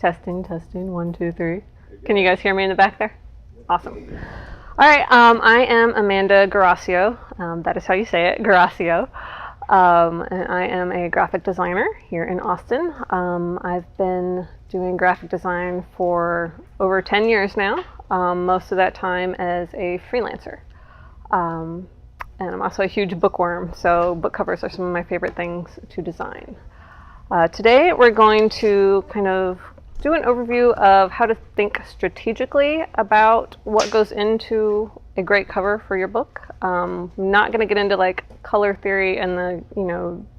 Testing, testing, 1, 2, 3. Can you guys hear me in the back there? Awesome. All right, I am Amanda Garasio. That is how you say it, Garasio. And I am a graphic designer here in Austin. I've been doing graphic design for over 10 years now, most of that time as a freelancer. And I'm also a huge bookworm, so book covers are some of my favorite things to design. Today we're going to kind of do an overview of how to think strategically about what goes into a great cover for your book. I'm not going to get into like color theory and the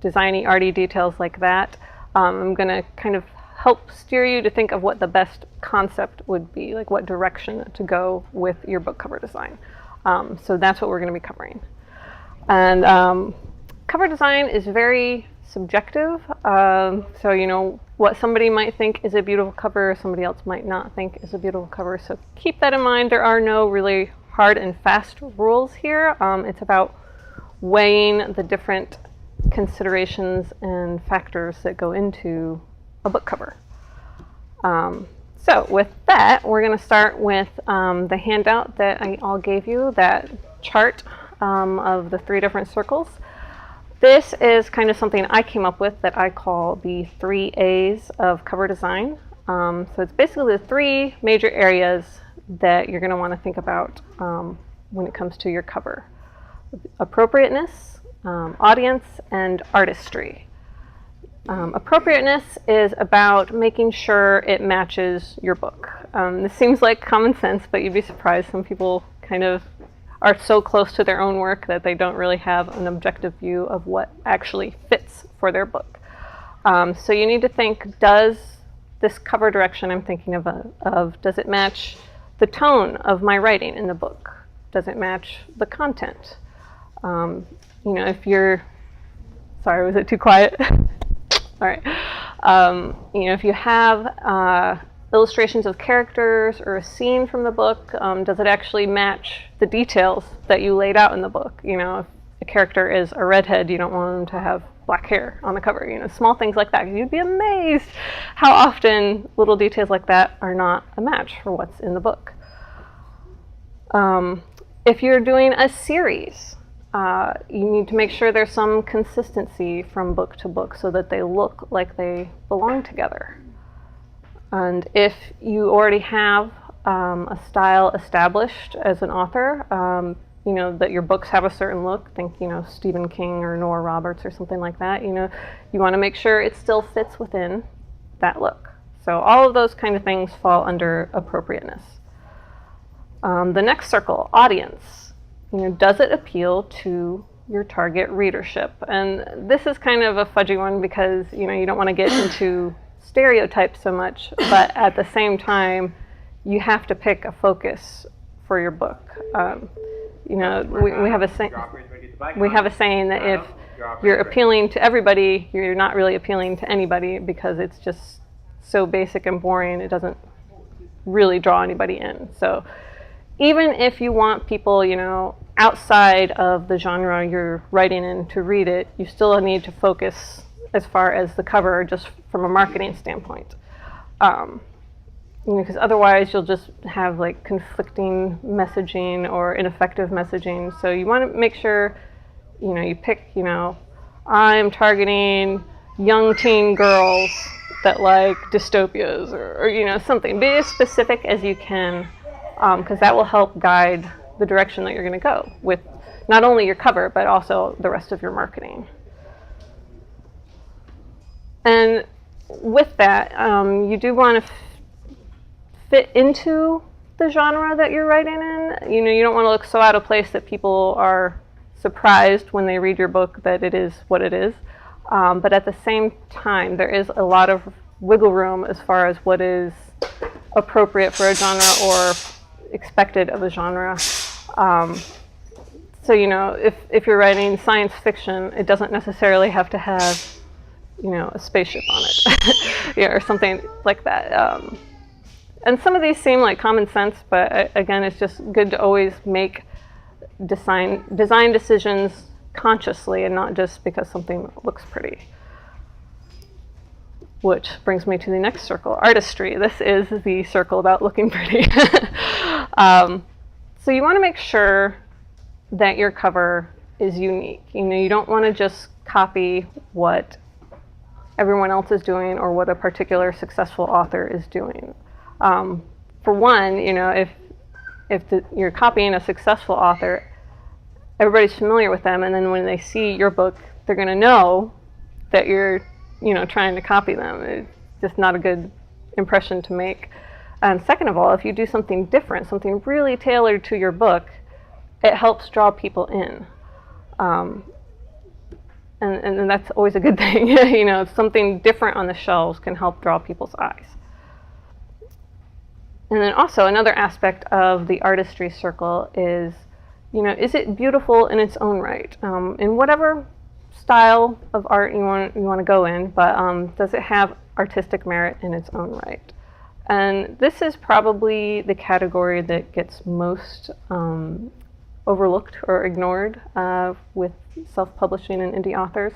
designy arty details like that. I'm going to kind of help steer you to think of what the best concept would be, like what direction to go with your book cover design. So that's what we're going to be covering. And cover design is very subjective. So what somebody might think is a beautiful cover, somebody else might not think is a beautiful cover. So keep that in mind. There are no really hard and fast rules here. It's about weighing the different considerations and factors that go into a book cover. So with that, we're going to start with the handout that I all gave you, that chart of the 3 different circles. This is kind of something I came up with that I call the 3 A's of cover design. So it's basically the 3 major areas that you're going to want to think about when it comes to your cover: appropriateness, audience, and artistry. Appropriateness is about making sure it matches your book. This seems like common sense, but you'd be surprised. Some people kind of are so close to their own work that they don't really have an objective view of what actually fits for their book. So you need to think, does this cover direction I'm thinking of, does it match the tone of my writing in the book? Does it match the content? If you're, sorry, was it too quiet? All right. If you have illustrations of characters or a scene from the book, does it actually match the details that you laid out in the book? If a character is a redhead, you don't want them to have black hair on the cover. Small things like that. You'd be amazed how often little details like that are not a match for what's in the book. If you're doing a series, you need to make sure there's some consistency from book to book so that they look like they belong together. And if you already have a style established as an author, that your books have a certain look, think, Stephen King or Nora Roberts or something like that, you want to make sure it still fits within that look. So all of those kind of things fall under appropriateness. The next circle, audience. Does it appeal to your target readership? And this is kind of a fudgy one because, you don't want to get into stereotypes so much, but at the same time, you have to pick a focus for your book. We have a saying that if you're appealing to everybody, you're not really appealing to anybody because it's just so basic and boring. It doesn't really draw anybody in. So even if you want people, outside of the genre you're writing in to read it, you still need to focus as far as the cover, just from a marketing standpoint. Because otherwise you'll just have like conflicting messaging or ineffective messaging. So you want to make sure, you pick, I'm targeting young teen girls that like dystopias or something. Be as specific as you can, because that will help guide the direction that you're going to go with not only your cover, but also the rest of your marketing. And with that, you do want to fit into the genre that you're writing in. You don't want to look so out of place that people are surprised when they read your book that it is what it is. But at the same time, there is a lot of wiggle room as far as what is appropriate for a genre or expected of a genre. So, if you're writing science fiction, it doesn't necessarily have to have a spaceship on it, or something like that. And some of these seem like common sense, but again, it's just good to always make design decisions consciously and not just because something looks pretty. which brings me to the next circle, artistry. This is the circle about looking pretty. So you want to make sure that your cover is unique. You don't want to just copy what everyone else is doing or what a particular successful author is doing. For one, if you're copying a successful author, everybody's familiar with them, and then when they see your book, they're going to know that you're trying to copy them. It's just not a good impression to make. Second of all, if you do something different, something really tailored to your book, it helps draw people in. And that's always a good thing. Something different on the shelves can help draw people's eyes. And then also another aspect of the artistry circle is, is it beautiful in its own right? In whatever style of art you want to go in, but does it have artistic merit in its own right? And this is probably the category that gets most overlooked or ignored with self-publishing and indie authors.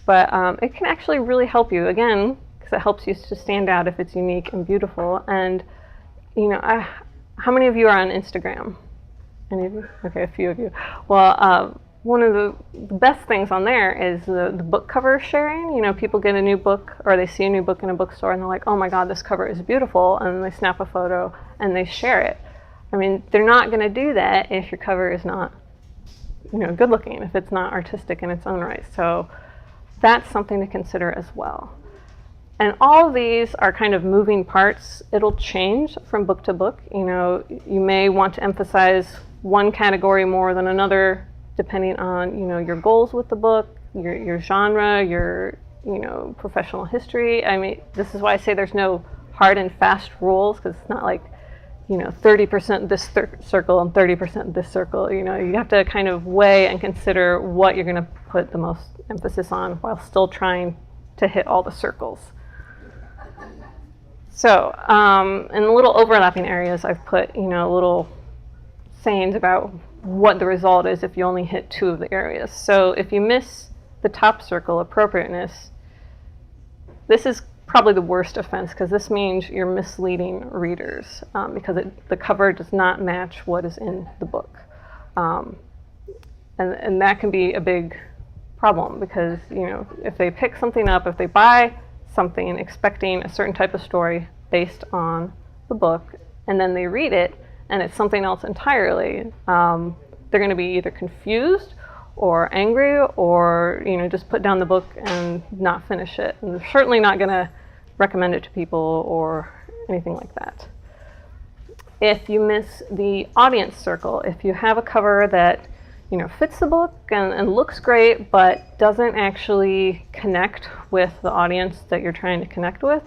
But it can actually really help you, again, because it helps you to stand out if it's unique and beautiful. And, how many of you are on Instagram? Any of you? Okay, a few of you. Well, one of the best things on there is the book cover sharing. People get a new book or they see a new book in a bookstore and they're like, oh my God, this cover is beautiful. And they snap a photo and they share it. I mean, they're not going to do that if your cover is not, good looking, if it's not artistic in its own right. So that's something to consider as well. And all of these are kind of moving parts. It'll change from book to book. You may want to emphasize one category more than another, depending on, your goals with the book, your genre, your, professional history. I mean, this is why I say there's no hard and fast rules, because it's not like, 30% this circle and 30% this circle. You have to kind of weigh and consider what you're going to put the most emphasis on while still trying to hit all the circles. So in the little overlapping areas, I've put, little sayings about what the result is if you only hit two of the areas. So if you miss the top circle, appropriateness, this is probably the worst offense, because this means you're misleading readers because the cover does not match what is in the book. And that can be a big problem, because if they pick something up, if they buy something expecting a certain type of story based on the book, and then they read it and it's something else entirely, they're going to be either confused or angry, or just put down the book and not finish it. And they're certainly not going to recommend it to people or anything like that. If you miss the audience circle, if you have a cover that fits the book and looks great, but doesn't actually connect with the audience that you're trying to connect with,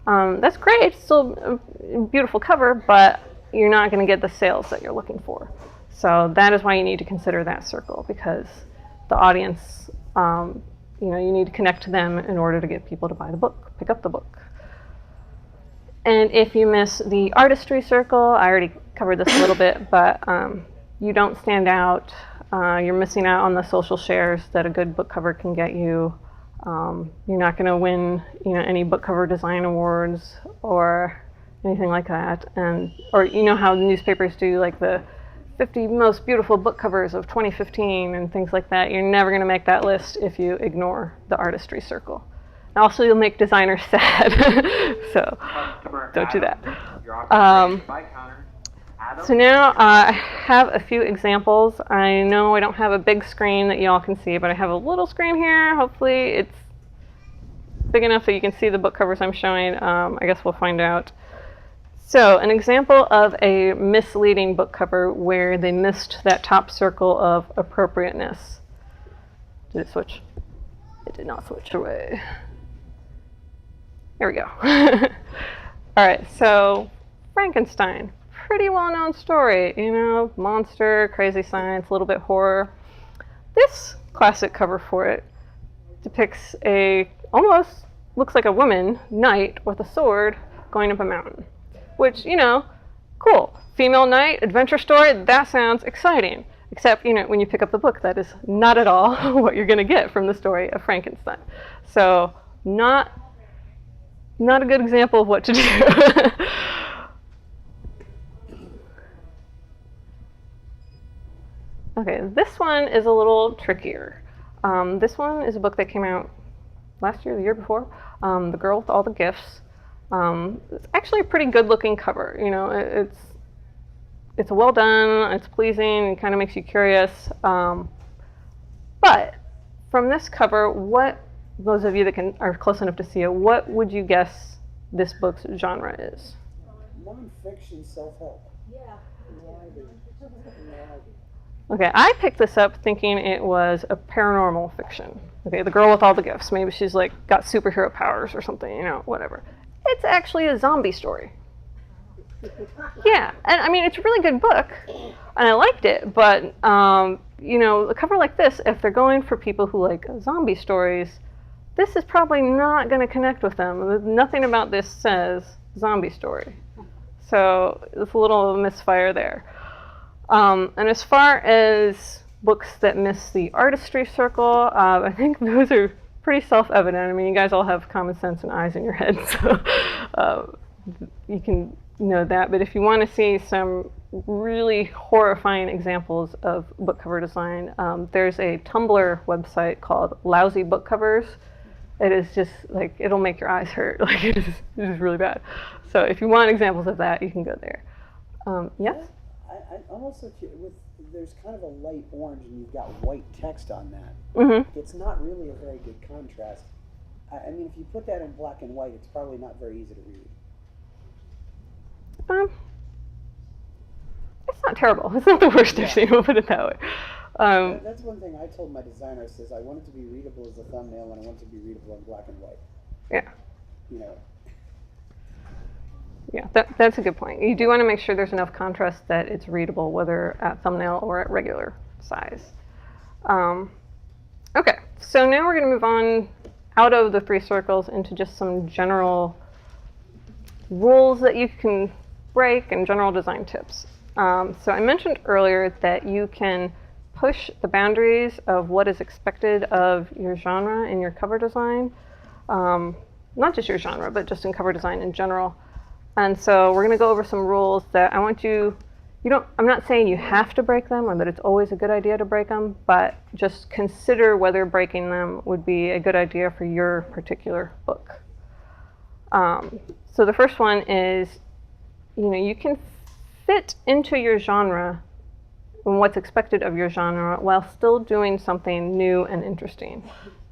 that's great. It's still a beautiful cover, but you're not going to get the sales that you're looking for. So that is why you need to consider that circle, because the audience, you need to connect to them in order to get people to buy the book, pick up the book. And if you miss the artistry circle, I already covered this a little bit, but you don't stand out. You're missing out on the social shares that a good book cover can get you. You're not going to win, any book cover design awards or anything like that. Or how newspapers do like the 50 most beautiful book covers of 2015 and things like that. You're never going to make that list if you ignore the artistry circle. And also, you'll make designers sad. So don't do that. So now I have a few examples. I know I don't have a big screen that you all can see, but I have a little screen here. Hopefully it's big enough that you can see the book covers I'm showing. I guess we'll find out. So an example of a misleading book cover where they missed that top circle of appropriateness. Did it switch? It did not switch away. There we go. All right, so Frankenstein. Pretty well-known story, monster, crazy science, a little bit horror. This classic cover for it depicts almost looks like a woman, knight, with a sword going up a mountain. Which, cool. Female knight, adventure story, that sounds exciting. Except, when you pick up the book, that is not at all what you're going to get from the story of Frankenstein. So, not Not a good example of what to do. Okay, this one is a little trickier. This one is a book that came out last year, the year before, The Girl with All the Gifts. It's actually a pretty good looking cover. You know, it's well done, it's pleasing, it kind of makes you curious. But from this cover, those of you that are close enough to see it, what would you guess this book's genre is? Non-fiction self-help. Yeah. Okay, I picked this up thinking it was a paranormal fiction. Okay, the girl with all the gifts. Maybe she's like got superhero powers or something, you know, whatever. It's actually a zombie story. Yeah, and I mean, it's a really good book, and I liked it, but, you know, a cover like this, if they're going for people who like zombie stories, this is probably not going to connect with them. Nothing about this says zombie story. So it's a little misfire there. And as far as books that miss the artistry circle, I think those are pretty self-evident. I mean, you guys all have common sense and eyes in your head, so you can know that. But if you want to see some really horrifying examples of book cover design, there's a Tumblr website called Lousy Book Covers. It is just like, it'll make your eyes hurt. Like, it is really bad. So if you want examples of that, you can go there. Yes? I'm also curious, there's kind of a light orange and you've got white text on that. Mm-hmm. It's not really a very good contrast. I mean, if you put that in black and white, it's probably not very easy to read. It's not terrible. It's not the worst I've seen, we'll put it that way. That's one thing I told my designer, says I want it to be readable as a thumbnail and I want it to be readable in black and white. Yeah. You know. Yeah, that's a good point. You do want to make sure there's enough contrast that it's readable, whether at thumbnail or at regular size. Okay, so now we're going to move on out of the three circles into just some general rules that you can break and general design tips. So I mentioned earlier that you can push the boundaries of what is expected of your genre in your cover design. Not just your genre, but just in cover design in general. And so we're going to go over some rules that I want I'm not saying you have to break them or that it's always a good idea to break them, but just consider whether breaking them would be a good idea for your particular book. So the first one is, you can fit into your genre and what's expected of your genre while still doing something new and interesting.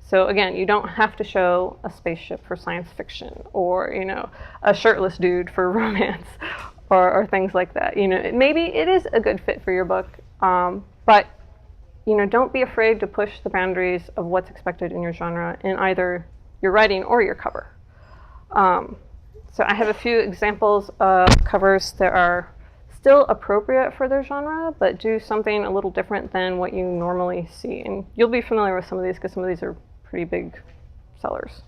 So again, you don't have to show a spaceship for science fiction or, a shirtless dude for romance or things like that. Maybe it is a good fit for your book, but, don't be afraid to push the boundaries of what's expected in your genre in either your writing or your cover. So I have a few examples of covers that are still appropriate for their genre, but do something a little different than what you normally see. And you'll be familiar with some of these because some of these are pretty big sellers.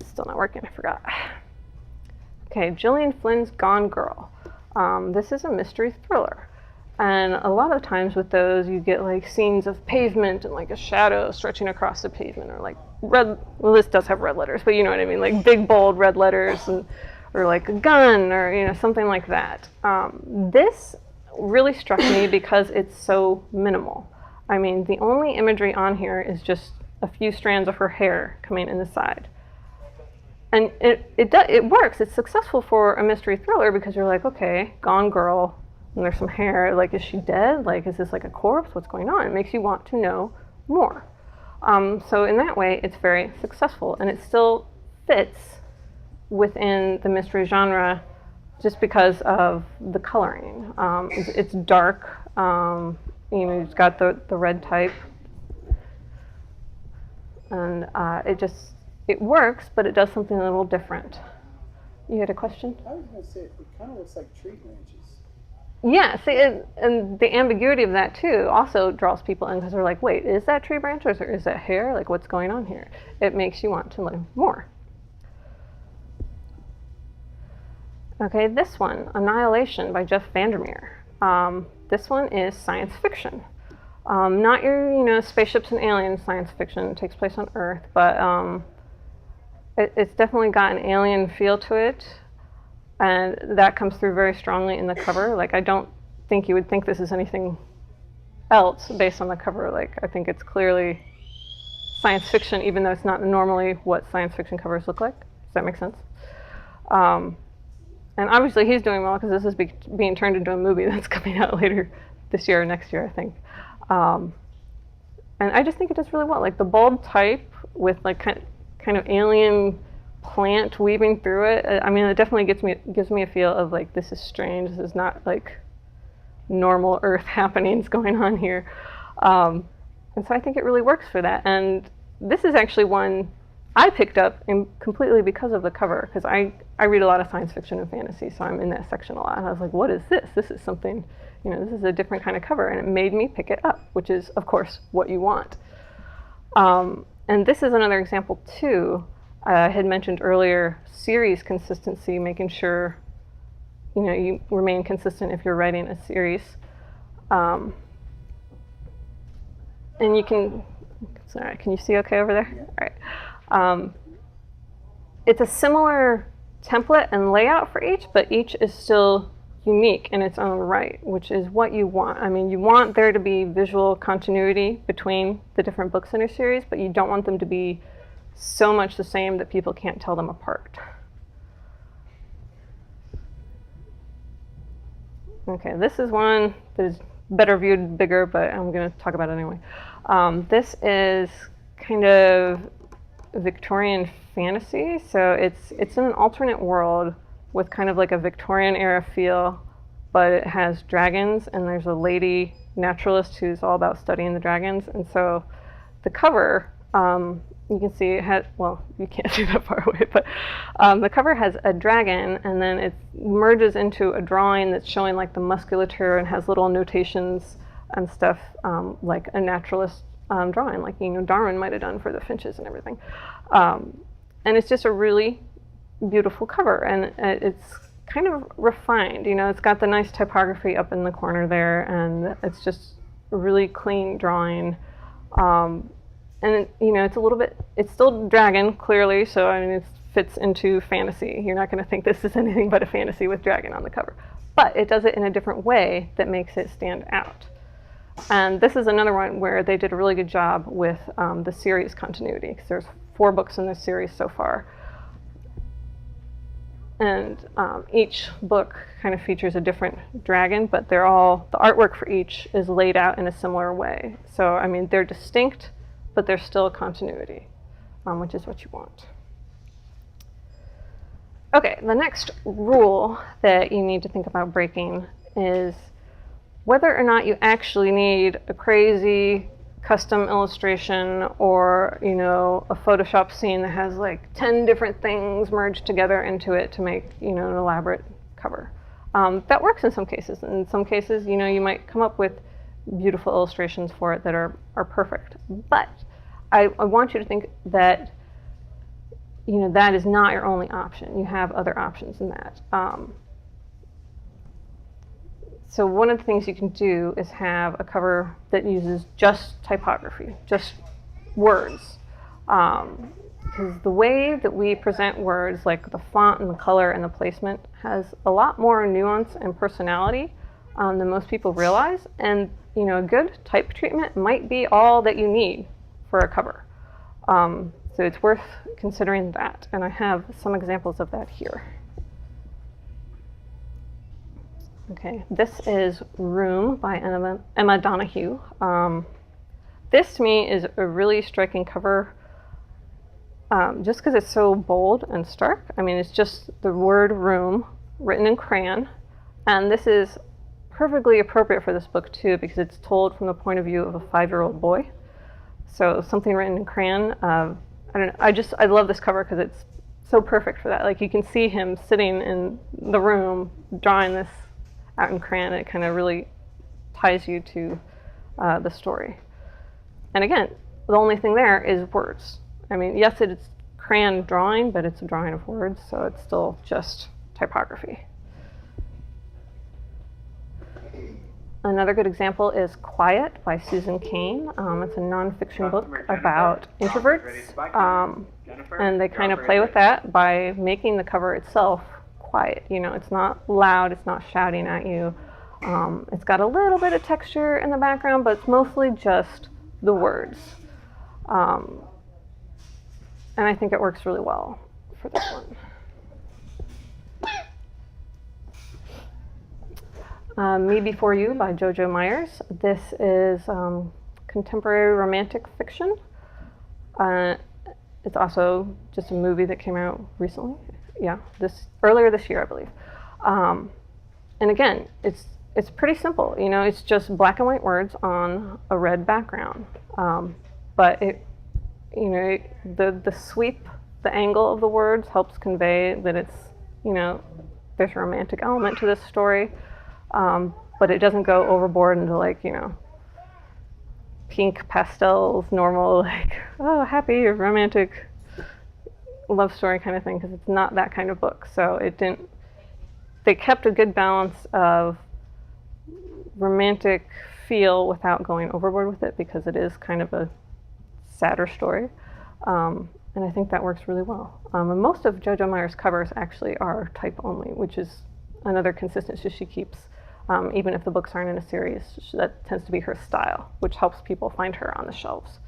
Still not working, I forgot. Okay, Gillian Flynn's Gone Girl. This is a mystery thriller. And a lot of times with those, you get like scenes of pavement and like a shadow stretching across the pavement, or like this does have red letters, but you know what I mean, like big bold red letters, or like a gun, or something like that. This really struck me because it's so minimal. I mean, the only imagery on here is just a few strands of her hair coming in the side. And it works. It's successful for a mystery thriller because you're like, okay, gone girl, and there's some hair. Like, is she dead? Like, is this like a corpse? What's going on? It makes you want to know more. So in that way, it's very successful, and it still fits within the mystery genre just because of the coloring. It's dark. It's got the red type, and it works, but it does something a little different. You had a question? I was going to say, it kind of looks like tree branches. Yeah, see, and the ambiguity of that too also draws people in because they're like, wait, is that tree branches or is that hair? Like, what's going on here? It makes you want to learn more. Okay, this one, Annihilation by Jeff Vandermeer. This one is science fiction. Not your, spaceships and aliens science fiction. It takes place on Earth, but It's definitely got an alien feel to it, and that comes through very strongly in the cover. Like, I don't think you would think this is anything else based on the cover. Like, I think it's clearly science fiction, even though it's not normally what science fiction covers look like. Does that make sense? And obviously he's doing well because this is being turned into a movie that's coming out later this year or next year, I think. And I just think it does really well. Like the bold type with like kind of alien plant weaving through it. I mean, it definitely gives me a feel of like, this is strange. This is not like normal Earth happenings going on here. And so I think it really works for that. And this is actually one I picked up completely because of the cover, because I read a lot of science fiction and fantasy, so I'm in that section a lot. And I was like, what is this? This is something, you know, this is a different kind of cover. And it made me pick it up, which is, of course, what you want. And this is another example, too. I had mentioned earlier series consistency, making sure, you know, you remain consistent if you're writing a series. And you can, sorry, can you see okay over there? Yeah. All right. It's a similar template and layout for each, but each is still unique in its own right, which is what you want. I mean, you want there to be visual continuity between the different books in your series, but you don't want them to be so much the same that people can't tell them apart. Okay, this is one that is better viewed, bigger, but I'm going to talk about it anyway. This is kind of Victorian fantasy, so it's in an alternate world with kind of like a Victorian era feel, but it has dragons, and there's a lady naturalist who's all about studying the dragons. And so the cover, you can see it has, well, you can't see that far away, but the cover has a dragon, and then it merges into a drawing that's showing like the musculature and has little notations and stuff, like a naturalist drawing, like, you know, Darwin might have done for the finches and everything. And it's just a really beautiful cover, and it's kind of refined. You know, it's got the nice typography up in the corner there, and it's just a really clean drawing. And you know, it's a little bit, it's still dragon, clearly, so I mean, it fits into fantasy. You're not going to think this is anything but a fantasy with dragon on the cover. But it does it in a different way that makes it stand out. And this is another one where they did a really good job with the series continuity, because there's 4 books in this series so far. And each book kind of features a different dragon, but they're all, the artwork for each is laid out in a similar way. So, I mean, they're distinct, but there's still continuity, which is what you want. Okay, the next rule that you need to think about breaking is whether or not you actually need a crazy custom illustration or, you know, a Photoshop scene that has like 10 different things merged together into it to make, you know, an elaborate cover. That works in some cases. In some cases, you know, you might come up with beautiful illustrations for it that are perfect. But I want you to think that, you know, that is not your only option. You have other options in that. So one of the things you can do is have a cover that uses just typography, just words. Because the way that we present words, like the font and the color and the placement, has a lot more nuance and personality than most people realize. And, you know, a good type treatment might be all that you need for a cover. So it's worth considering that. And I have some examples of that here. Okay, this is Room by Emma Donoghue. This to me is a really striking cover, just because it's so bold and stark. I mean, it's just the word room written in crayon. And this is perfectly appropriate for this book too, because it's told from the point of view of a 5-year-old boy. So something written in crayon, I don't know, I love this cover because it's so perfect for that. Like, you can see him sitting in the room drawing this out in crayon. It kind of really ties you to the story. And again, the only thing there is words. I mean, yes, it's crayon drawing, but it's a drawing of words, so it's still just typography. Another good example is Quiet by Susan Cain. It's a nonfiction book about introverts, and they kind of play with that by making the cover itself quiet. You know, it's not loud, it's not shouting at you. It's got a little bit of texture in the background, but it's mostly just the words. And I think it works really well for this one. Me Before You by Jojo Myers. This is contemporary romantic fiction. It's also just a movie that came out recently. Yeah, earlier this year, I believe. And again, it's pretty simple. You know, it's just black and white words on a red background. But the sweep, the angle of the words helps convey that it's, you know, there's a romantic element to this story. But it doesn't go overboard into, like, you know, pink pastels, normal, like, oh, happy romantic love story kind of thing, because it's not that kind of book. So they kept a good balance of romantic feel without going overboard with it, because it is kind of a sadder story. And I think that works really well. And most of Jojo Myers' covers actually are type only, which is another consistency she keeps. Even if the books aren't in a series, that tends to be her style, which helps people find her on the shelves.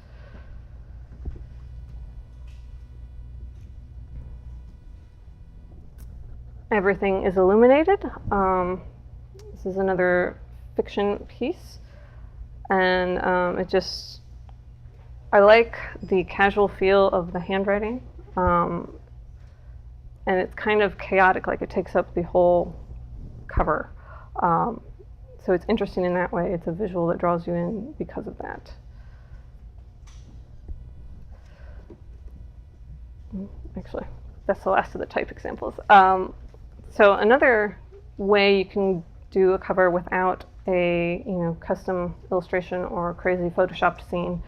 Everything is Illuminated. This is another fiction piece, and I like the casual feel of the handwriting, and it's kind of chaotic, like it takes up the whole cover. So it's interesting in that way. It's a visual that draws you in because of that. Actually, that's the last of the type examples. So another way you can do a cover without a custom illustration or crazy photoshopped scene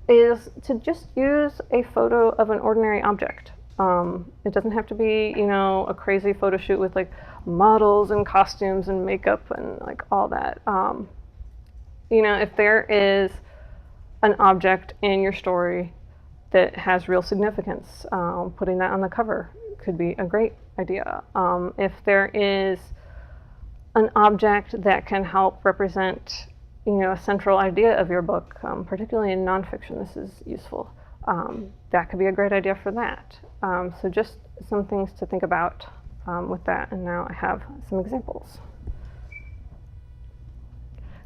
is to just use a photo of an ordinary object. It doesn't have to be, a crazy photo shoot with like models and costumes and makeup and like all that. If there is an object in your story that has real significance, putting that on the cover could be a great idea. If there is an object that can help represent, a central idea of your book, particularly in nonfiction, this is useful. That could be a great idea for that. So just some things to think about with that, and now I have some examples.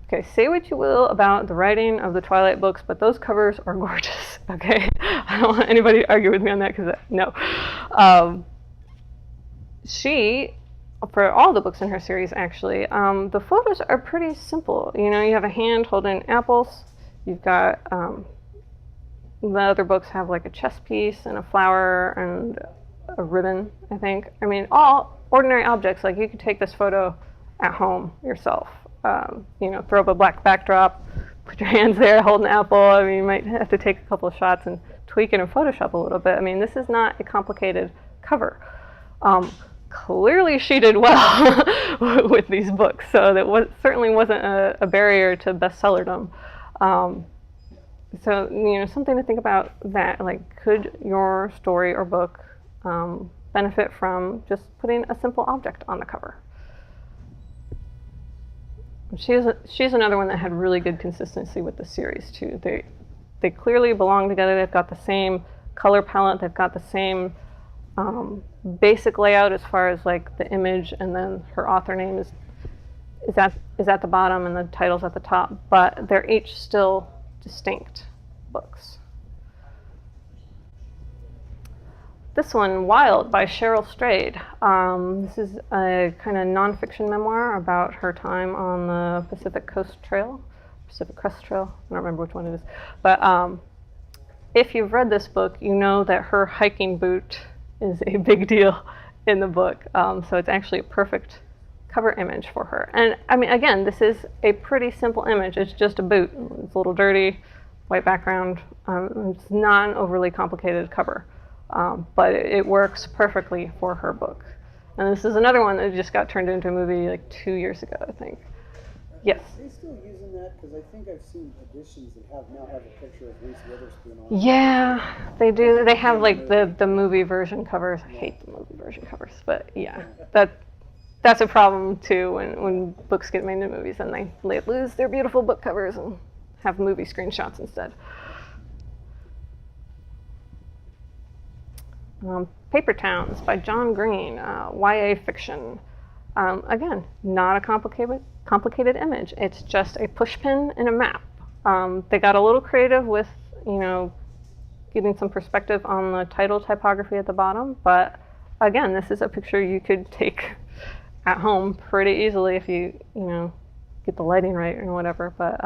Okay, say what you will about the writing of the Twilight books, but those covers are gorgeous, okay? I don't want anybody to argue with me on that, because no. She, for all the books in her series actually, the photos are pretty simple. You have a hand holding apples, you've got, the other books have like a chess piece and a flower and a ribbon, I think. I mean, all ordinary objects. Like, you could take this photo at home yourself. Throw up a black backdrop, put your hands there, hold an apple. I mean, you might have to take a couple of shots and tweak it in Photoshop a little bit. I mean, this is not a complicated cover. Clearly she did well with these books, so that certainly wasn't a barrier to bestsellerdom. So, something to think about that, like, could your story or book benefit from just putting a simple object on the cover? She's another one that had really good consistency with the series, too. They clearly belong together. They've got the same color palette. They've got the same basic layout as far as, like, the image, and then her author name is at the bottom and the title's at the top, but they're each still distinct books. This one, Wild by Cheryl Strayed. This is a kind of nonfiction memoir about her time on the Pacific Crest Trail. I don't remember which one it is. But if you've read this book, you know that her hiking boot is a big deal in the book. So it's actually a perfect cover image for her. And I mean, again, this is a pretty simple image. It's just a boot. It's a little dirty, white background. It's not an overly complicated cover, but it works perfectly for her book. And this is another one that just got turned into a movie like 2 years ago, I think. Yes. Are they still using that? Because I think I've seen editions that now have a picture of Reese Witherspoon on it. Yeah, they do. They have like the movie version covers. I hate the movie version covers, but yeah, that's a problem too when books get made into movies and they lose their beautiful book covers and have movie screenshots instead. Paper Towns by John Green, YA fiction. Again, not a complicated image. It's just a pushpin and a map. They got a little creative with, getting some perspective on the title typography at the bottom, but again, this is a picture you could take at home pretty easily if you get the lighting right or whatever. But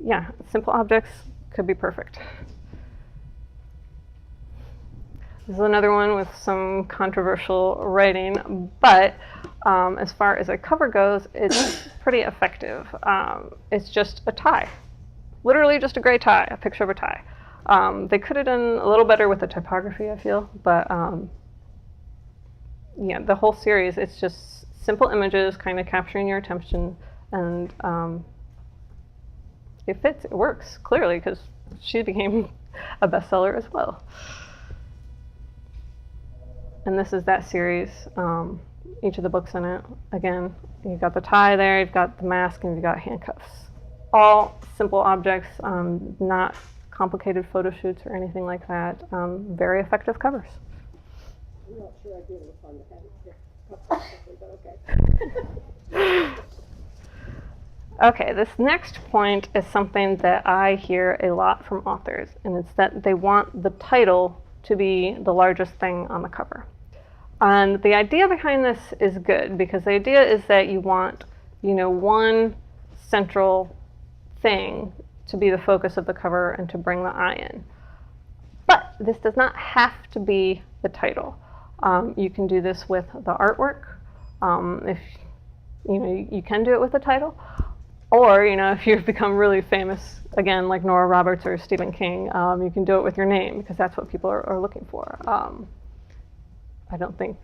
yeah, simple objects could be perfect. This is another one with some controversial writing, but as far as a cover goes, it's pretty effective. It's just a tie, literally just a gray tie, a picture of a tie. They could have done a little better with the typography, I feel, but yeah, the whole series, it's just simple images kind of capturing your attention, and it fits, it works, clearly, because she became a bestseller as well. And this is that series, each of the books in it. Again, you've got the tie there, you've got the mask, and you've got handcuffs. All simple objects, not complicated photo shoots or anything like that. Very effective covers. I'm not sure I'd be able to find the head, but okay. Okay, this next point is something that I hear a lot from authors, and it's that they want the title to be the largest thing on the cover. And the idea behind this is good, because the idea is that you want, one central thing to be the focus of the cover and to bring the eye in. But this does not have to be the title. You can do this with the artwork. If you can do it with the title, or if you've become really famous, again, like Nora Roberts or Stephen King, you can do it with your name, because that's what people are looking for. I don't think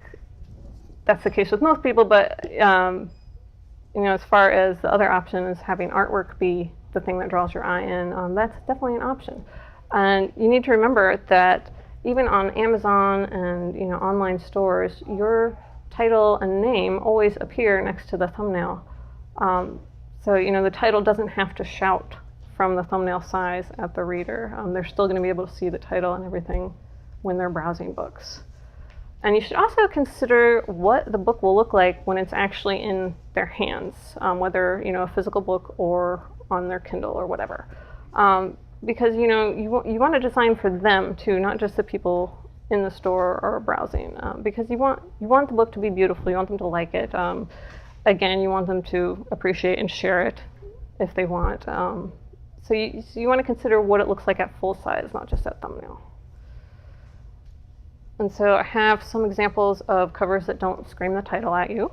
that's the case with most people, but as far as the other option is having artwork be the thing that draws your eye in, that's definitely an option. And you need to remember that even on Amazon and online stores, your title and name always appear next to the thumbnail. So the title doesn't have to shout from the thumbnail size at the reader. They're still going to be able to see the title and everything when they're browsing books. And you should also consider what the book will look like when it's actually in their hands, whether a physical book or on their Kindle or whatever. Because you want to design for them too, not just the people in the store or browsing. Because you want the book to be beautiful. You want them to like it. Again, you want them to appreciate and share it if they want. So you want to consider what it looks like at full size, not just at thumbnail. And so I have some examples of covers that don't scream the title at you.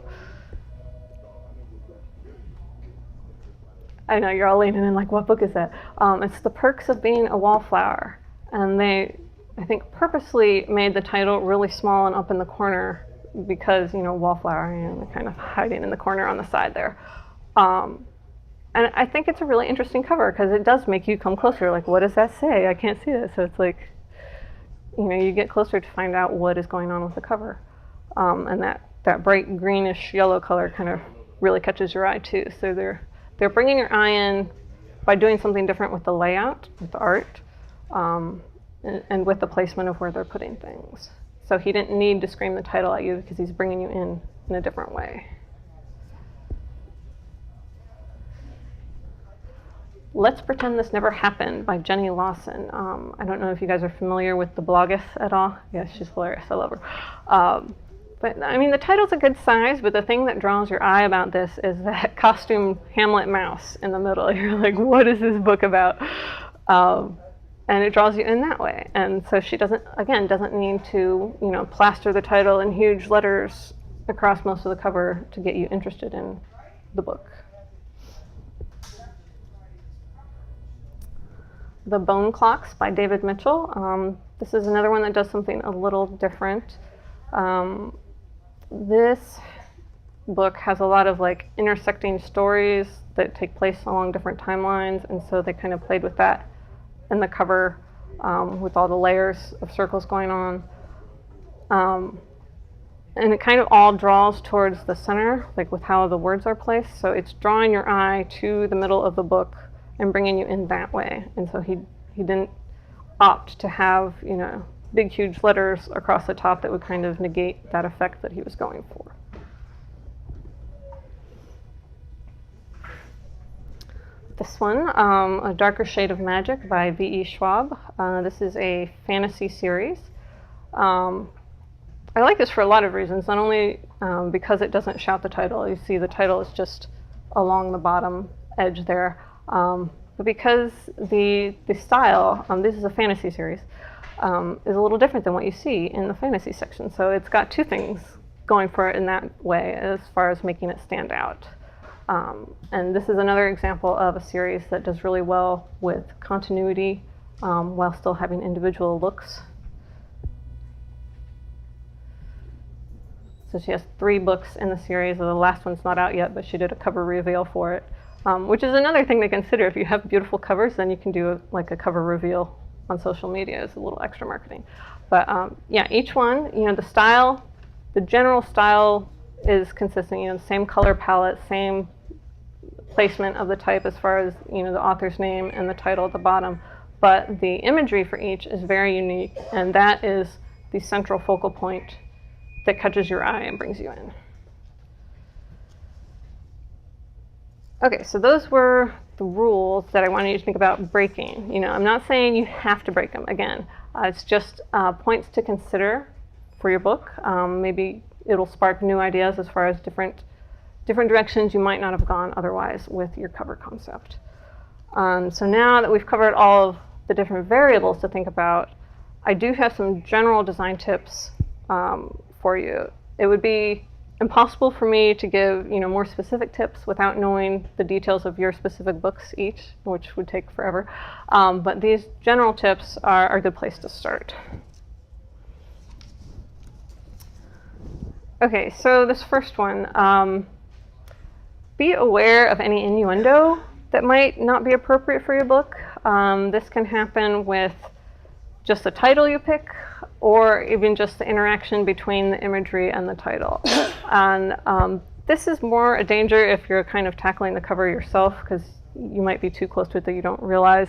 I know you're all leaning in like, what book is that? It's The Perks of Being a Wallflower. And they, I think, purposely made the title really small and up in the corner because, wallflower, they're kind of hiding in the corner on the side there. And I think it's a really interesting cover because it does make you come closer. Like, what does that say? I can't see it. So it's like, you get closer to find out what is going on with the cover. And that bright greenish yellow color kind of really catches your eye too. So they're bringing your eye in by doing something different with the layout, with the art, and with the placement of where they're putting things. So he didn't need to scream the title at you because he's bringing you in a different way. Let's Pretend This Never Happened by Jenny Lawson. I don't know if you guys are familiar with the bloggess at all. Yes, she's hilarious. I love her. But I mean, the title's a good size, but the thing that draws your eye about this is that costume Hamlet mouse in the middle. You're like, what is this book about? And it draws you in that way. And so she doesn't need to, plaster the title in huge letters across most of the cover to get you interested in the book. The Bone Clocks by David Mitchell. This is another one that does something a little different. This book has a lot of like intersecting stories that take place along different timelines, and so they kind of played with that in the cover with all the layers of circles going on. And it kind of all draws towards the center, like with how the words are placed. So it's drawing your eye to the middle of the book and bringing you in that way. And so he didn't opt to have, you know, big, huge letters across the top that would kind of negate that effect that he was going for. This one, A Darker Shade of Magic by V.E. Schwab. This is a fantasy series. I like this for a lot of reasons, not only because it doesn't shout the title. You see the title is just along the bottom edge there. But because the style, this is a fantasy series, is a little different than what you see in the fantasy section. So it's got two things going for it in that way as far as making it stand out. And this is another example of a series that does really well with continuity while still having individual looks. So she has 3 books in the series. The last one's not out yet, but she did a cover reveal for it, which is another thing to consider. If you have beautiful covers, then you can do like a cover reveal on social media as a little extra marketing. But yeah, each one, you know, the style, the general style is consistent. You know, the same color palette, same placement of the type as far as, you know, the author's name and the title at the bottom. But the imagery for each is very unique, and that is the central focal point that catches your eye and brings you in. Okay, so those were the rules that I wanted you to think about breaking. You know, I'm not saying you have to break them. Again, it's just points to consider for your book. Maybe it'll spark new ideas as far as different directions you might not have gone otherwise with your cover concept. So now that we've covered all of the different variables to think about, I do have some general design tips for you. It would be impossible for me to give, you know, more specific tips without knowing the details of your specific books each, which would take forever. But these general tips are a good place to start. Okay, so this first one, be aware of any innuendo that might not be appropriate for your book. This can happen with just the title you pick, or even just the interaction between the imagery and the title. And this is more a danger if you're kind of tackling the cover yourself, because you might be too close to it that you don't realize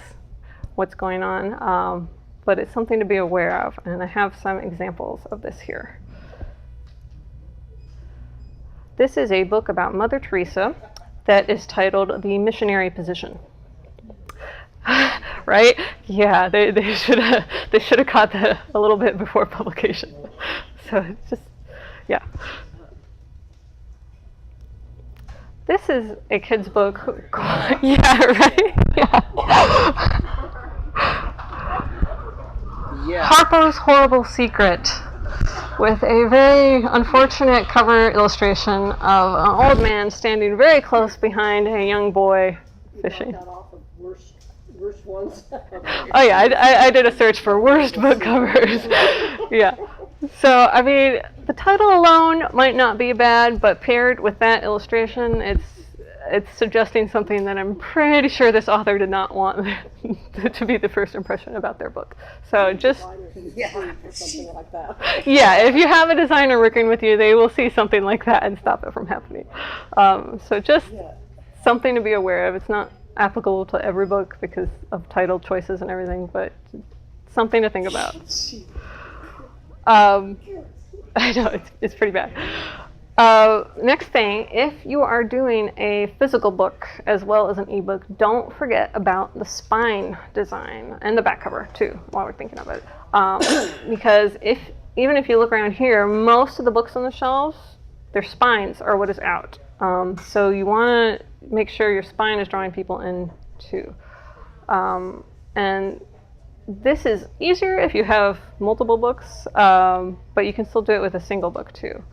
what's going on. But it's something to be aware of, and I have some examples of this here. This is a book about Mother Teresa that is titled The Missionary Position. Right? Yeah, they should have caught that a little bit before publication. So it's just, yeah. This is a kid's book. Yeah, right? Yeah. Yeah. Harpo's Horrible Secret, with a very unfortunate cover illustration of an old man standing very close behind a young boy fishing. That off of worst ones. Oh yeah, I did a search for worst book covers. Yeah. So, I mean, the title alone might not be bad, but paired with that illustration, it's suggesting something that I'm pretty sure this author did not want to be the first impression about their book. So just, Or something like that. yeah, if you have a designer working with you, they will see something like that and stop it from happening. So just something to be aware of. It's not applicable to every book because of title choices and everything, but something to think about. I know, it's pretty bad. Next thing, if you are doing a physical book as well as an ebook, don't forget about the spine design and the back cover too, while we're thinking of it. Because even if you look around here, most of the books on the shelves, their spines are what is out. So you want to make sure your spine is drawing people in too. And this is easier if you have multiple books, but you can still do it with a single book too.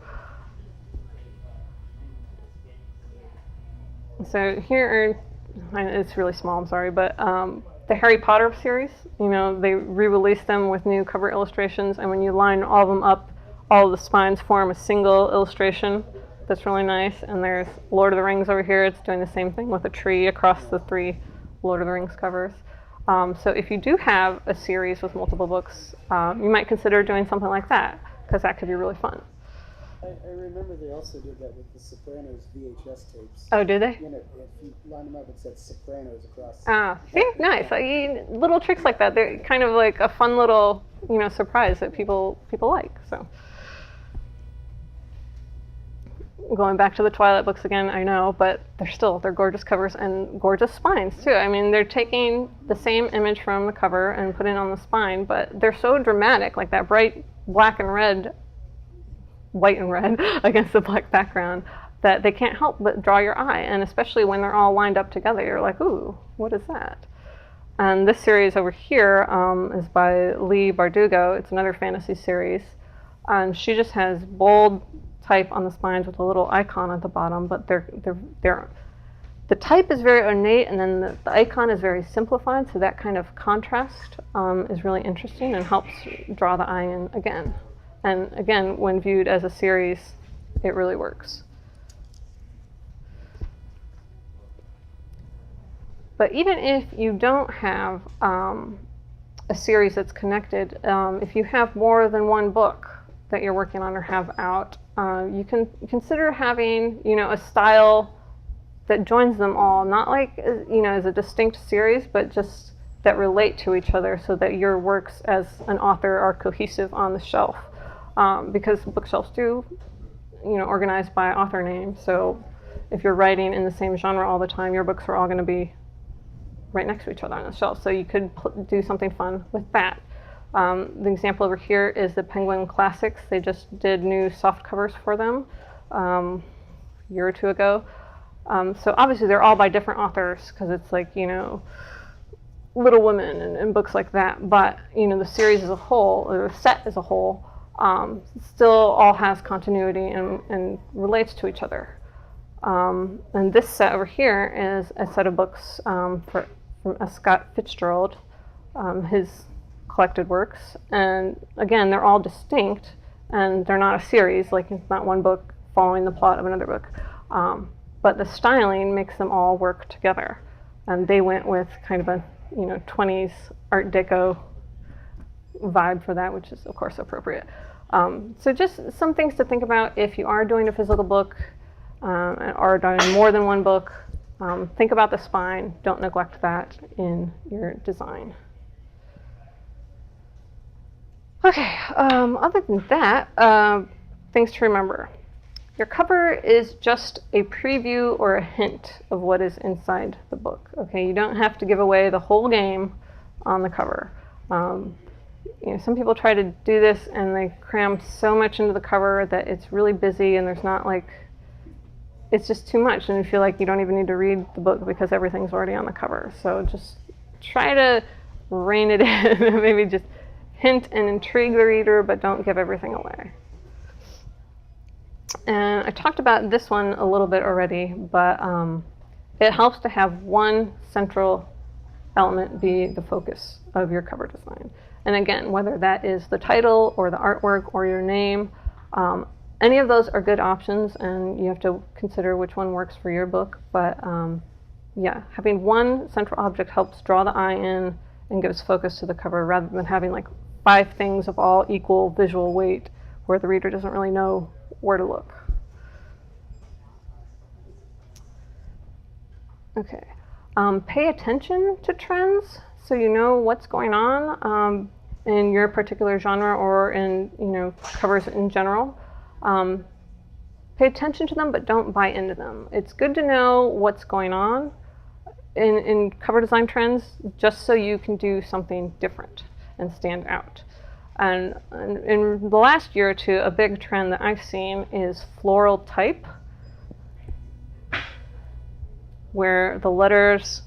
So here are, it's really small, I'm sorry, but the Harry Potter series, you know, they re-released them with new cover illustrations, and when you line all of them up, all of the spines form a single illustration, that's really nice. And there's Lord of the Rings over here. It's doing the same thing with a tree across the 3 Lord of the Rings covers. So if you do have a series with multiple books, you might consider doing something like that, because that could be really fun. I remember they also did that with the Sopranos VHS tapes. Oh, did they? You know, if you line them up, it said Sopranos across. See, nice. Little tricks like that. They're kind of like a fun little, surprise that people like. So, going back to the Twilight books again, I know, but they're gorgeous covers and gorgeous spines too. I mean, they're taking the same image from the cover and putting it on the spine, but they're so dramatic, like that bright black and red, white and red against the black background, that they can't help but draw your eye. And especially when they're all lined up together, you're like, ooh, what is that? And this series over here is by Leigh Bardugo. It's another fantasy series. And she just has bold type on the spines with a little icon at the bottom, but the type is very ornate, and then the icon is very simplified, so that kind of contrast is really interesting and helps draw the eye in again. And again, when viewed as a series, it really works. But even if you don't have a series that's connected, if you have more than one book that you're working on or have out, you can consider having, a style that joins them all, not like, as a distinct series, but just that relate to each other, so that your works as an author are cohesive on the shelf. Because bookshelves do, organize by author name. So if you're writing in the same genre all the time, your books are all going to be right next to each other on the shelf. So you could do something fun with that. The example over here is the Penguin Classics. They just did new soft covers for them a year or 2 ago. So obviously they're all by different authors, because it's like, Little Women and books like that. But, the series as a whole, or the set as a whole, still all has continuity and relates to each other. And this set over here is a set of books from Scott Fitzgerald, his collected works. And again, they're all distinct, and they're not a series, like it's not one book following the plot of another book. But the styling makes them all work together. And they went with kind of a 20s Art Deco vibe for that, which is of course appropriate. So just some things to think about if you are doing a physical book or doing more than one book. Think about the spine. Don't neglect that in your design. Okay, other than that, things to remember. Your cover is just a preview or a hint of what is inside the book. Okay, you don't have to give away the whole game on the cover. Some people try to do this and they cram so much into the cover that it's really busy, and there's not it's just too much, and you feel like you don't even need to read the book because everything's already on the cover. So just try to rein it in, maybe just hint and intrigue the reader, but don't give everything away. And I talked about this one a little bit already, but it helps to have one central element be the focus of your cover design. And again, whether that is the title or the artwork or your name, any of those are good options, and you have to consider which one works for your book. But yeah, having one central object helps draw the eye in and gives focus to the cover, rather than having like 5 things of all equal visual weight where the reader doesn't really know where to look. Okay, pay attention to trends so you know what's going on in your particular genre or in covers in general. Pay attention to them, but don't buy into them. It's good to know what's going on in cover design trends, just so you can do something different and stand out. And in the last year or two, a big trend that I've seen is floral type, where the letters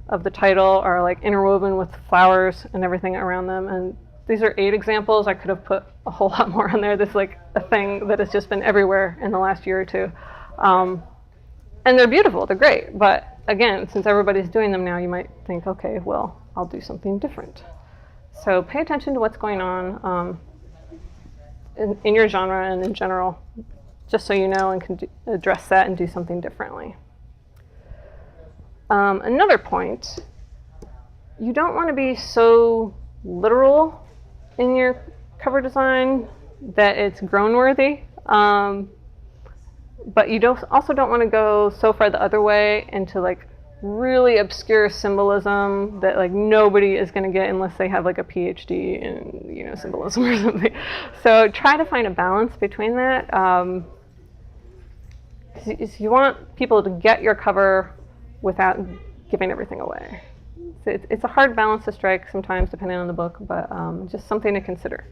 of the title are like interwoven with flowers and everything around them. And these are 8 examples. I could have put a whole lot more on there. This is like a thing that has just been everywhere in the last year or two. And they're beautiful, they're great. But again, since everybody's doing them now, you might think, okay, well, I'll do something different. So pay attention to what's going on in your genre and in general, just so you know and can address that and do something differently. Another point, you don't want to be so literal in your cover design that it's groan-worthy, but you also don't want to go so far the other way into like really obscure symbolism that like nobody is going to get unless they have like a PhD in, you know, symbolism or something. So try to find a balance between that. 'Cause you want people to get your cover without giving everything away. So it's a hard balance to strike sometimes depending on the book, but just something to consider.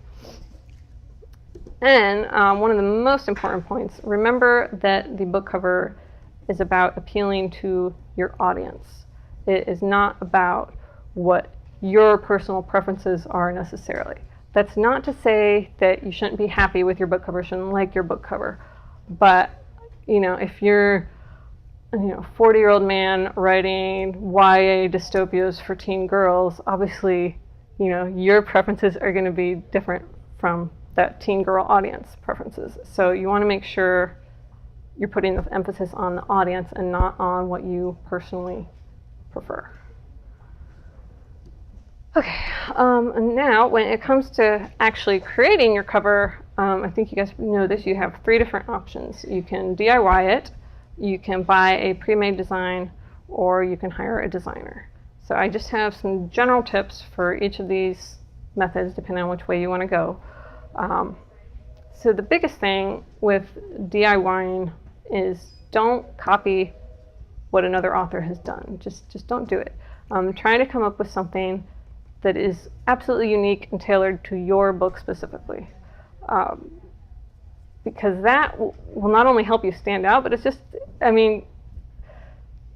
And one of the most important points, remember that the book cover is about appealing to your audience. It is not about what your personal preferences are necessarily. That's not to say that you shouldn't be happy with your book cover, shouldn't like your book cover, but you know, if you're 40-year-old man writing YA dystopias for teen girls, obviously, you know, your preferences are going to be different from that teen girl audience preferences. So you want to make sure you're putting the emphasis on the audience and not on what you personally prefer. Okay, and now when it comes to actually creating your cover, I think you guys know this, you have 3 different options. You can DIY it, you can buy a pre-made design, or you can hire a designer. So I just have some general tips for each of these methods depending on which way you want to go. So the biggest thing with DIYing is don't copy what another author has done. Just don't do it. Try to come up with something that is absolutely unique and tailored to your book specifically. Because that will not only help you stand out, but it's just, I mean,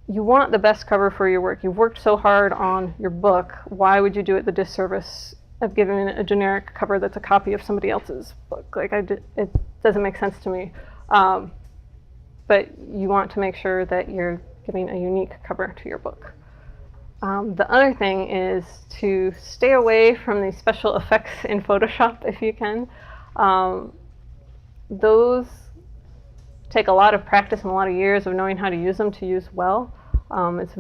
you want the best cover for your work. You've worked so hard on your book. Why would you do it the disservice of giving it a generic cover that's a copy of somebody else's book? Like, it doesn't make sense to me. But you want to make sure that you're giving a unique cover to your book. The other thing is to stay away from the special effects in Photoshop if you can. Those take a lot of practice and a lot of years of knowing how to use them to use well. It's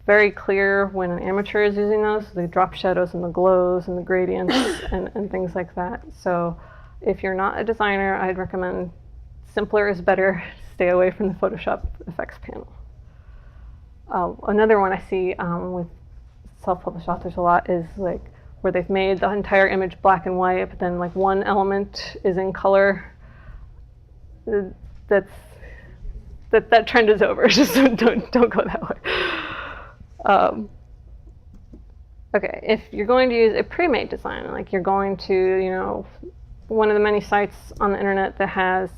very clear when an amateur is using those, the drop shadows and the glows and the gradients and things like that. So if you're not a designer, I'd recommend simpler is better. Stay away from the Photoshop effects panel. Another one I see with self-published authors a lot is like where they've made the entire image black and white, but then like one element is in color. That trend is over. Just don't go that way. Okay, if you're going to use a pre-made design, like you're going to, you know, one of the many sites on the internet that has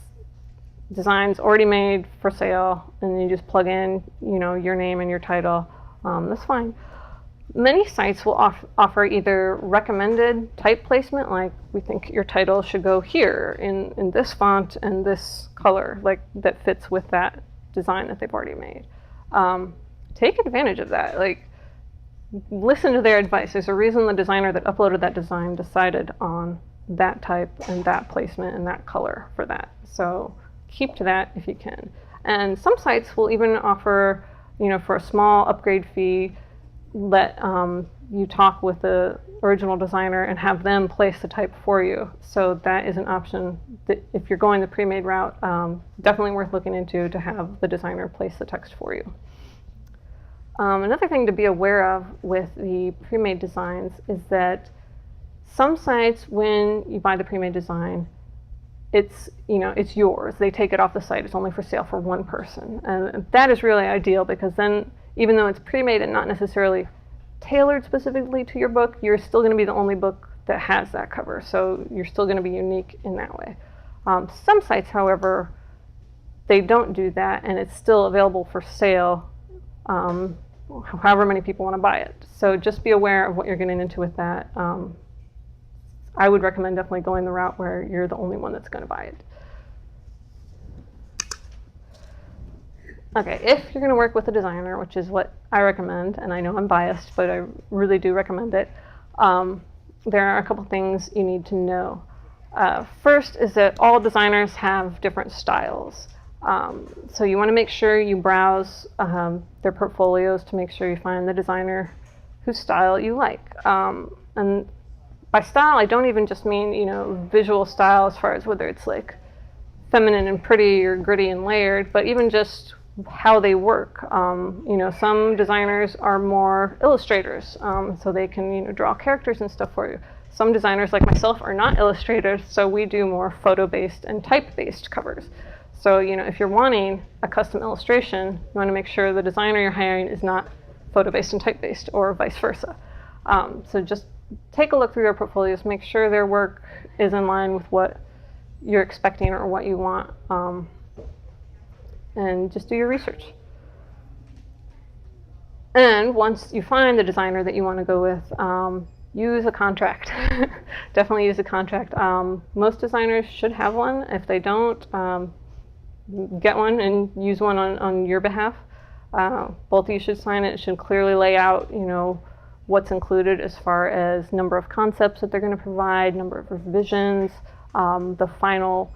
designs already made for sale, and you just plug in, you know, your name and your title, that's fine. Many sites will offer either recommended type placement, like we think your title should go here in this font and this color, like that fits with that design that they've already made. Take advantage of that. Like, listen to their advice. There's a reason the designer that uploaded that design decided on that type and that placement and that color for that. So keep to that if you can. And some sites will even offer, you know, for a small upgrade fee, let you talk with the original designer and have them place the type for you. So that is an option that if you're going the pre-made route, definitely worth looking into, to have the designer place the text for you. Another thing to be aware of with the pre-made designs is that some sites, when you buy the pre-made design, it's, you know, it's yours. They take it off the site. It's only for sale for one person. And that is really ideal, because then, even though it's pre-made and not necessarily tailored specifically to your book, you're still going to be the only book that has that cover. So you're still going to be unique in that way. Some sites, however, they don't do that, and it's still available for sale, however many people want to buy it. So just be aware of what you're getting into with that. I would recommend definitely going the route where you're the only one that's going to buy it. Okay, if you're going to work with a designer, which is what I recommend, and I know I'm biased, but I really do recommend it, there are a couple things you need to know. First is that all designers have different styles. So you want to make sure you browse their portfolios to make sure you find the designer whose style you like. And by style, I don't even just mean, visual style as far as whether it's like feminine and pretty or gritty and layered, but even just how they work. Some designers are more illustrators, so they can, draw characters and stuff for you. Some designers, like myself, are not illustrators, so we do more photo-based and type-based covers. So, if you're wanting a custom illustration, you want to make sure the designer you're hiring is not photo-based and type-based, or vice versa. So just take a look through their portfolios, make sure their work is in line with what you're expecting or what you want, and just do your research. And once you find the designer that you want to go with, use a contract. Definitely use a contract. Most designers should have one. If they don't, get one and use one on your behalf. Both of you should sign it. It should clearly lay out, what's included as far as number of concepts that they're going to provide, number of revisions, the final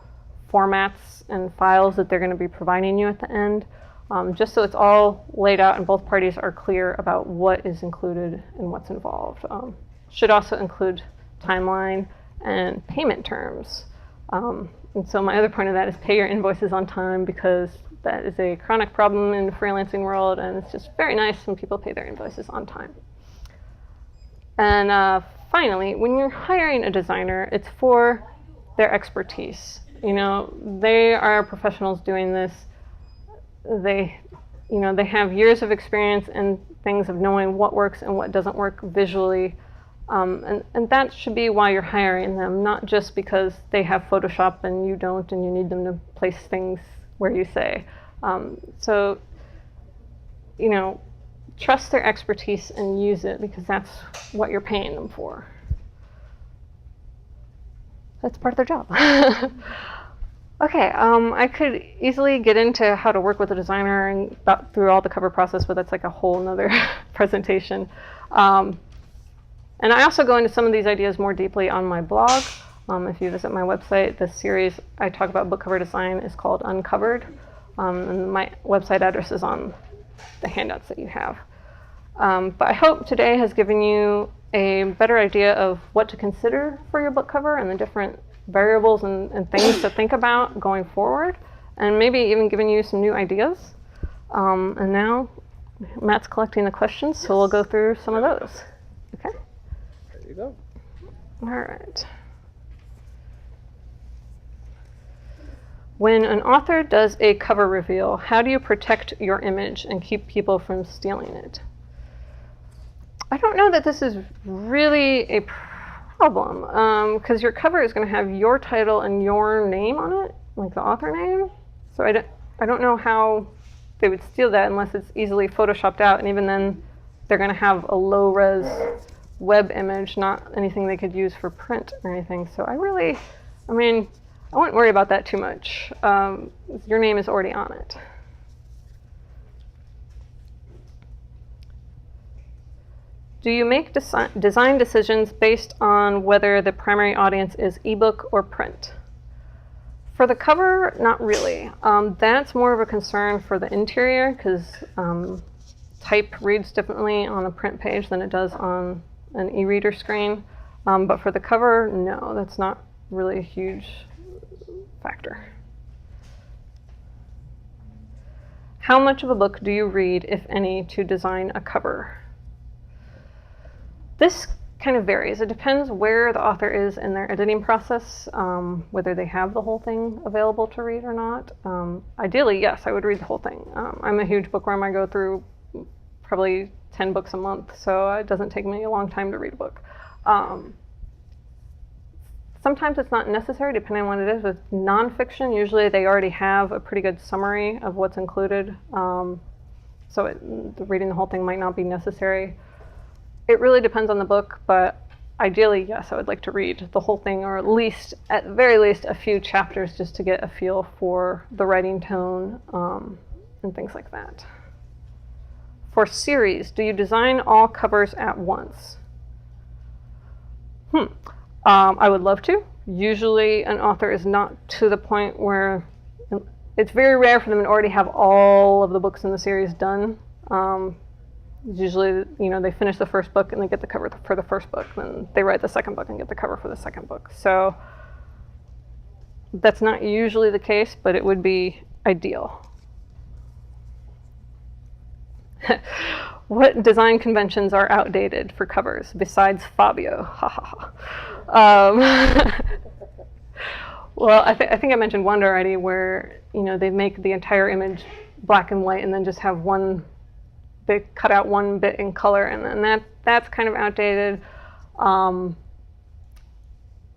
formats and files that they're going to be providing you at the end, just so it's all laid out and both parties are clear about what is included and what's involved. Should also include timeline and payment terms. And so my other point of that is pay your invoices on time, because that is a chronic problem in the freelancing world, and it's just very nice when people pay their invoices on time. And finally, when you're hiring a designer, it's for their expertise. They are professionals doing this. They have years of experience in things of knowing what works and what doesn't work visually. And that should be why you're hiring them, not just because they have Photoshop and you don't, and you need them to place things where you say. So, trust their expertise and use it, because that's what you're paying them for. That's part of their job. Okay, I could easily get into how to work with a designer and through all the cover process, but that's like a whole nother presentation. And I also go into some of these ideas more deeply on my blog. If you visit my website, the series I talk about book cover design is called Uncovered. And my website address is on the handouts that you have. But I hope today has given you a better idea of what to consider for your book cover and the different variables and things to think about going forward, and maybe even giving you some new ideas. And now Matt's collecting the questions, so we'll go through some of those. Okay? There you go. All right. When an author does a cover reveal, how do you protect your image and keep people from stealing it? I don't know that this is really a problem, because your cover is going to have your title and your name on it, like the author name. So I don't know how they would steal that unless it's easily photoshopped out, and even then they're going to have a low-res web image, not anything they could use for print or anything. So I wouldn't worry about that too much. Your name is already on it. Do you make design decisions based on whether the primary audience is ebook or print? For the cover, not really. That's more of a concern for the interior, because type reads differently on a print page than it does on an e-reader screen. But for the cover, no, that's not really a huge factor. How much of a book do you read, if any, to design a cover? This kind of varies. It depends where the author is in their editing process, whether they have the whole thing available to read or not. Ideally, yes, I would read the whole thing. I'm a huge bookworm. I go through probably 10 books a month, so it doesn't take me a long time to read a book. Sometimes it's not necessary, depending on what it is. With nonfiction, usually they already have a pretty good summary of what's included, so reading the whole thing might not be necessary. It really depends on the book, but ideally, yes, I would like to read the whole thing, or at very least, a few chapters, just to get a feel for the writing tone and things like that. For series, do you design all covers at once? I would love to, Usually an author is not to the point where, it's very rare for them to already have all of the books in the series done. Usually, they finish the first book and they get the cover for the first book, then they write the second book and get the cover for the second book. So that's not usually the case, but it would be ideal. What design conventions are outdated for covers besides Fabio? Ha ha ha. Well, I think I mentioned one already, where they make the entire image black and white and then just have they cut out one bit in color, and then that's kind of outdated.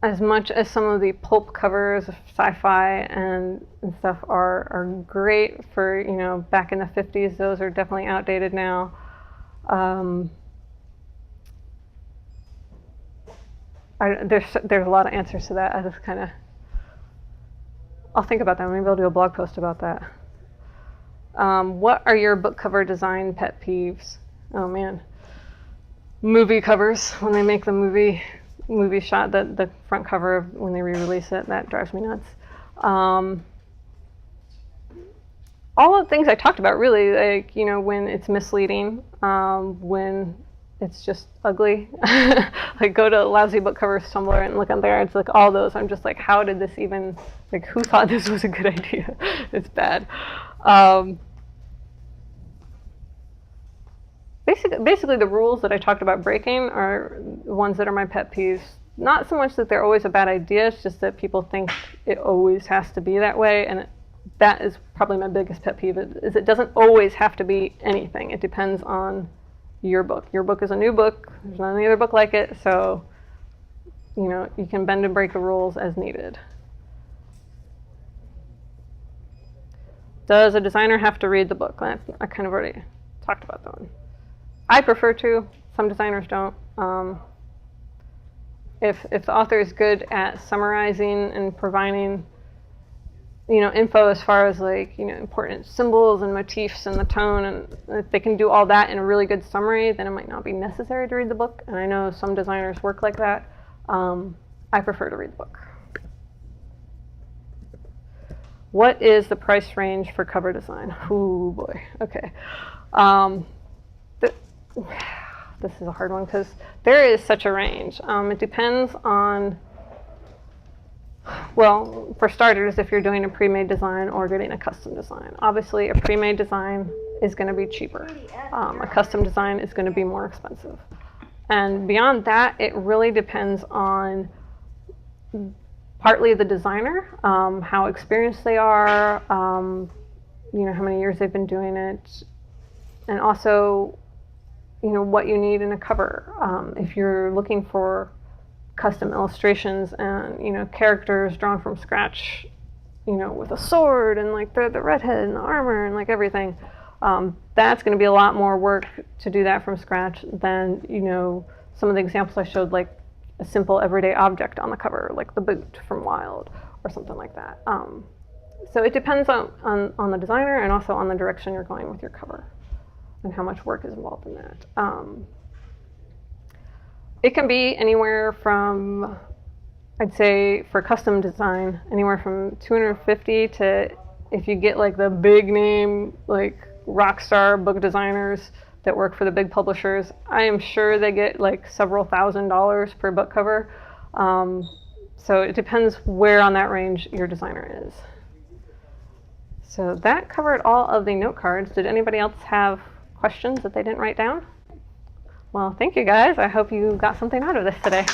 As much as some of the pulp covers of sci-fi and stuff are great for back in the 50s, those are definitely outdated now. There's a lot of answers to that. I'll think about that. Maybe I'll do a blog post about that. What are your book cover design pet peeves? Oh man, movie covers, when they make the movie shot, the front cover when they re-release it, that drives me nuts. All of the things I talked about, really, like when it's misleading, when it's just ugly. Like, go to Lousy Book Covers Tumblr and look on there. It's like all those. I'm just like, how did this even, like, who thought this was a good idea? It's bad. Basically, the rules that I talked about breaking are ones that are my pet peeves. Not so much that they're always a bad idea, it's just that people think it always has to be that way, and that is probably my biggest pet peeve, is it doesn't always have to be anything. It depends on your book. Your book is a new book. There's not any other book like it, so you can bend and break the rules as needed. Does a designer have to read the book? I kind of already talked about that one. I prefer to. Some designers don't. If the author is good at summarizing and providing info as far as important symbols and motifs and the tone, and if they can do all that in a really good summary, then it might not be necessary to read the book. And I know some designers work like that. I prefer to read the book. What is the price range for cover design? Ooh boy. Okay. This is a hard one because there is such a range. It depends on, well, for starters, if you're doing a pre-made design or getting a custom design. Obviously, a pre-made design is going to be cheaper. A custom design is going to be more expensive. And beyond that, it really depends on partly the designer, how experienced they are, how many years they've been doing it, and also what you need in a cover. If you're looking for custom illustrations and characters drawn from scratch, with a sword and like the redhead and the armor and like everything, that's going to be a lot more work to do that from scratch than some of the examples I showed, like a simple everyday object on the cover, like the boot from Wild or something like that. So it depends on the designer and also on the direction you're going with your cover and how much work is involved in that. It can be anywhere from, I'd say for custom design, anywhere from $250 to, if you get like the big name, like rock star book designers that work for the big publishers, I am sure they get like several $1,000s per book cover. So it depends where on that range your designer is. So that covered all of the note cards. Did anybody else have questions that they didn't write down? Well, thank you guys. I hope you got something out of this today.